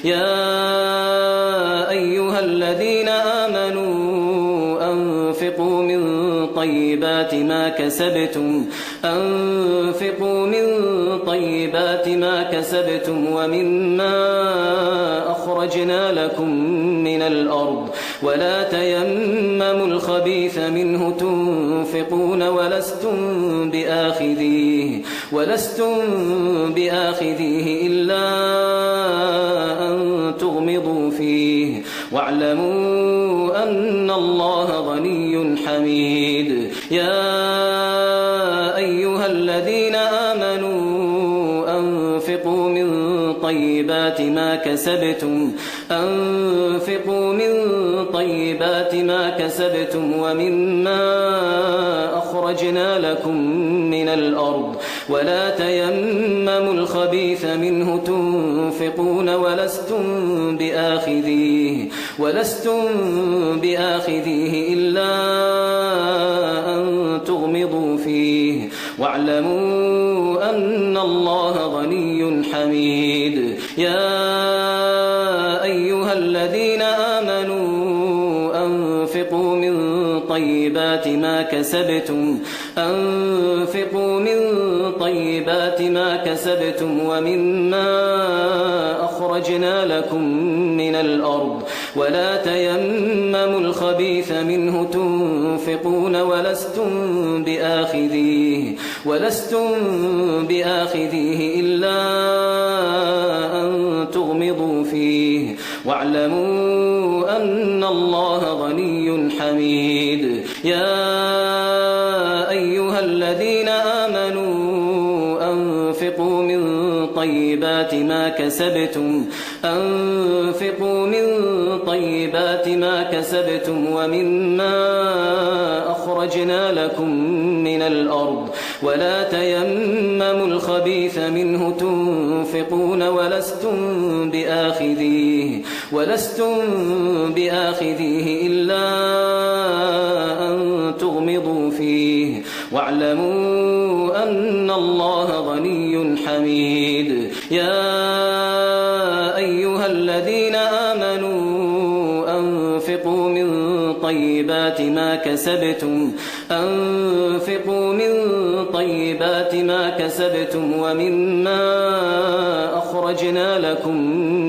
يا أيها الذين آمنوا أنفقوا من طيبات ما كسبتم ومما أخرجنا لكم من الأرض ولا تيمموا الخبيث منه تنفقون ولستم بآخذيه إلا أن تغمضوا فيه واعلموا أن الله غني حميد. يا أيها الذين آمنوا أنفقوا من طيبات ما كسبتم ومما أخرجنا لكم من الأرض ولا تيمموا الخبيث منه تنفقون ولستم بآخذيه إلا أن تغمضوا فيه واعلموا أن الله غني حميد. يا أيها الذين آمنوا أنفقوا من طيبات ما كسبتم ومما أخرجنا لكم من الأرض ولا تيمموا الخبيث منه تنفقون ولستم بآخذيه إلا أن تغمضوا فيه واعلموا أن الله غني حميد. يا أيها الذين آمنوا أنفقوا من طيبات ما كسبتم ومما أخرجنا لكم من الأرض ولا تيمموا الخبيث منه تنفقون ولستم بآخذيه إلا أن تغمضوا فيه واعلموا أن الله غني حميد. يا أيها الذين آمنوا أنفقوا من طيبات ما كسبتم ومما أخرجنا لكم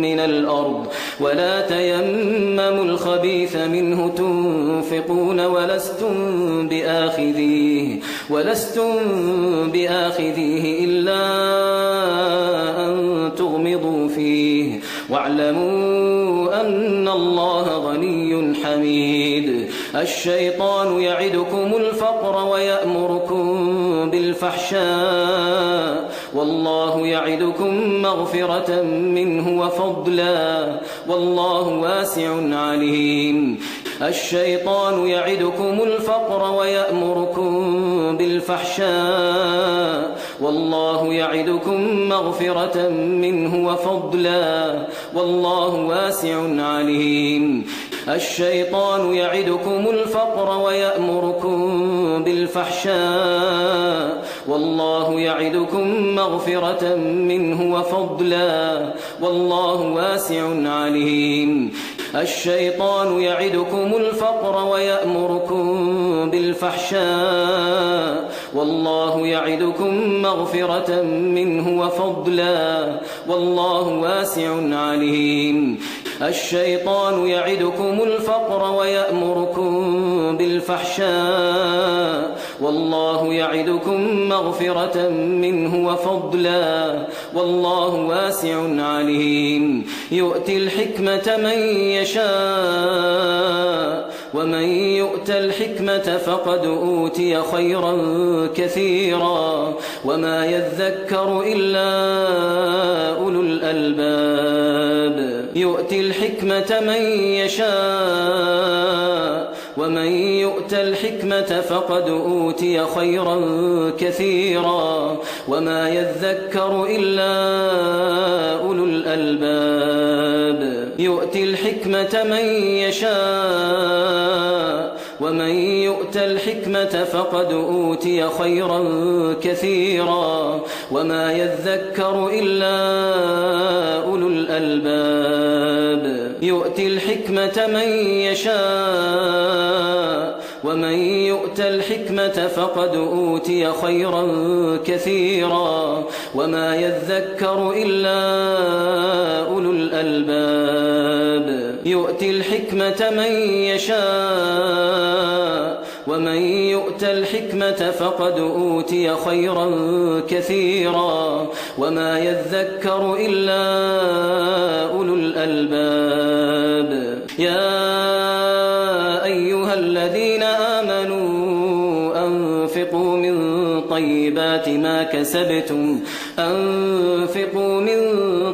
من الأرض ولا تيمموا الخبيث منه تنفقون ولستم بآخذيه إلا أن تغمضوا فيه واعلموا أن الله غني حميد. الشيطان يعدكم الفقر ويأمركم بالفحشاء والله يعدكم مغفرة منه وفضلا والله واسع عليم. الشيطان يعدكم الفقر ويأمركم بالفحشاء والله يعدكم مغفرة منه وفضلا والله واسع عليم. الشيطان يعدكم الفقر ويأمركم بالفحشاء والله يعدكم مغفرة منه وفضلا والله واسع عليم. الشيطان يعدكم الفقر ويأمركم بالفحشاء والله يعدكم مغفرة منه وفضلا والله واسع عليم. الشيطان يعدكم الفقر ويأمركم بالفحشاء والله يعدكم مغفرة منه وفضلا والله واسع عليم. يؤتي الحكمة من يشاء ومن يؤت الحكمة فقد أوتي خيرا كثيرا وما يذكر إلا أولو الألباب. يؤتي الحكمة من يشاء ومن يؤت الحكمة فقد أوتي خيرا كثيرا وما يذكر إلا أولو الألباب. يؤتي الحكمة من يشاء ومن يؤت الحكمة فقد أوتي خيرا كثيرا وما يذكر إلا أولو الألباب يؤتي الحكمة من يشاء ومن يؤت الحكمة فقد أوتي خيرا كثيرا وما يذكر إلا أولو الألباب يؤتي الحكمة من يشاء ومن يؤت الحكمة فقد أوتي خيرا كثيرا وما يذكر إلا أولو الألباب يا أيها الذين آمنوا أنفقوا من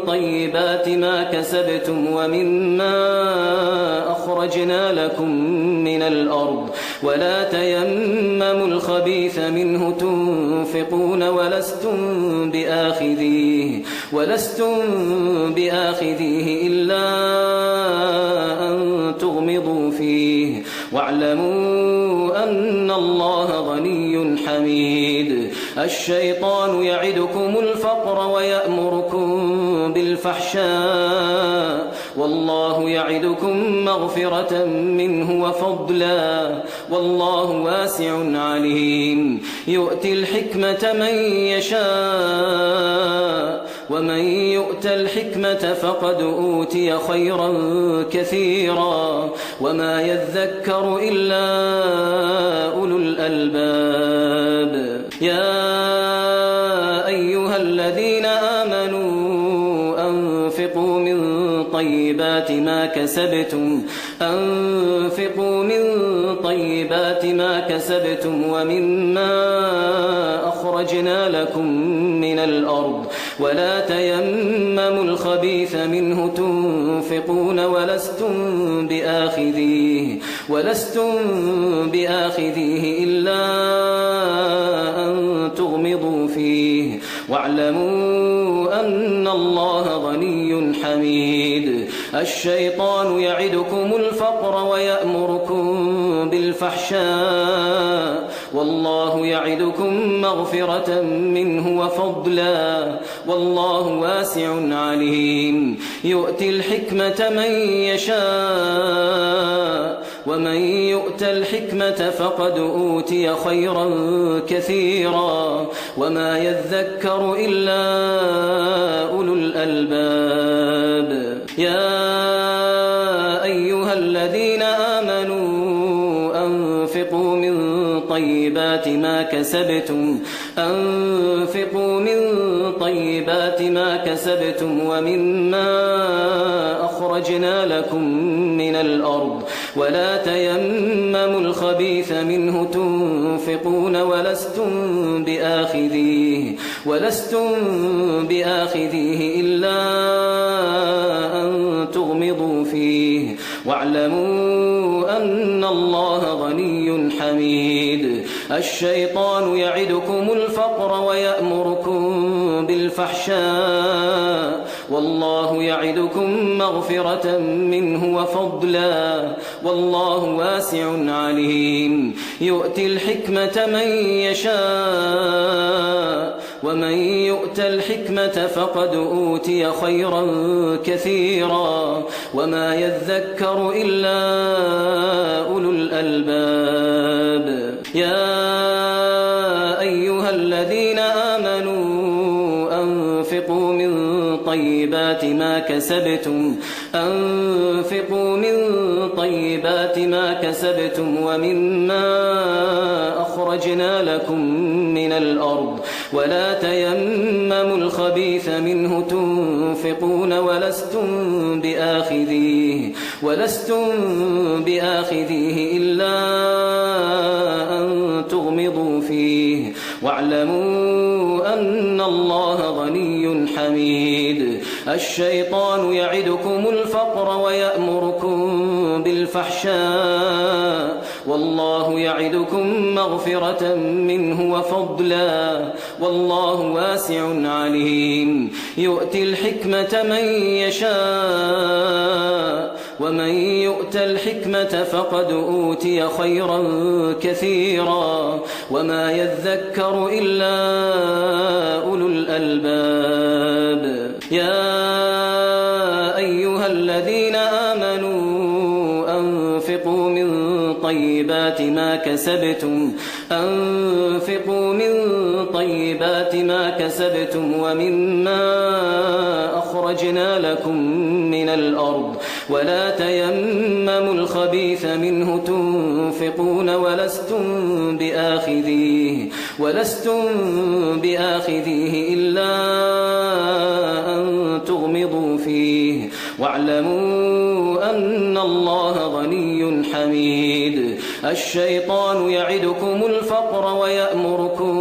طيبات ما كسبتم ومما أخرجنا لكم من الأرض ولا تيمموا الخبيث منه تنفقون ولستم بآخذيه إلا أن تغمضوا فيه واعلموا أن الله غني حميد الشيطان يعدكم الفقر ويأمركم بالفحشاء والله يعدكم مغفرة منه وفضلا والله واسع عليم يؤتي الحكمة من يشاء ومن يؤت الحكمة فقد أوتي خيرا كثيرا وما يذكر إلا أولو الألباب يا أيها الذين آمنوا أنفقوا من طيبات ما كسبتم ومما أخرجنا لكم من الأرض ولا تيمموا الخبيث منه تنفقون ولستم بآخذيه إلا أن تغمضوا فيه واعلموا أن الله غني حميد الشيطان يعدكم الفقر ويأمركم بالفحشاء والله يعدكم مغفرة منه وفضلا والله واسع عليم يؤتي الحكمة من يشاء ومن يؤت الحكمة فقد أوتي خيرا كثيرا وما يذكر إلا أولو الألباب يا أيها الذين آمنوا أنفقوا من طيبات ما كسبتم ومما أخرجنا لكم من الأرض ولا تيمموا الخبيث منه تنفقون ولستم بآخذيه إلا أن تغمضوا فيه واعلموا أن الله غني حميد الشيطان يعدكم الفقر ويأمركم بالفحشاء والله يعدكم مغفرة منه وفضلا والله واسع عليم يؤتي الحكمة من يشاء ومن يؤت الحكمة فقد أوتي خيرا كثيرا وما يذكر إلا أولو الألباب يا أيها الذين آمنوا أنفقوا من طيبات ما كسبتم ومما أخرجنا لكم من الأرض ولا تيمموا الخبيث منه تنفقون ولستم بآخذيه إلا أن تغمضوا فيه واعلموا أن الله غني حميد الشيطان يعدكم الفقر ويأمركم بالفحشاء والله يعدكم مغفرة منه وفضلا والله واسع عليم يؤتي الحكمة من يشاء ومن يؤت الحكمة فقد أوتي خيرا كثيرا وما يذكر إلا أولو الألباب يا أيها الذين آمنوا أنفقوا من طيبات ما كسبتم ومما أخرجنا لكم من الأرض ولا تيمموا الخبيث منه تنفقون ولستم بآخذيه إلا أن تغمضوا فيه واعلموا أن الله غني حميد الشيطان يعدكم الفقر ويأمركم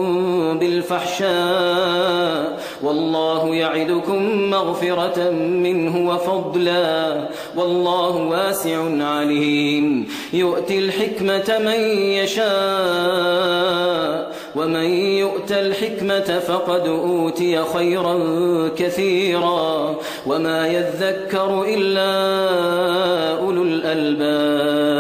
بالفحشاء والله يعدكم مغفرة منه وفضلا والله واسع عليم يؤتي الحكمة من يشاء ومن يؤت الحكمة فقد أوتي خيرا كثيرا وما يذكر إلا أولو الألباب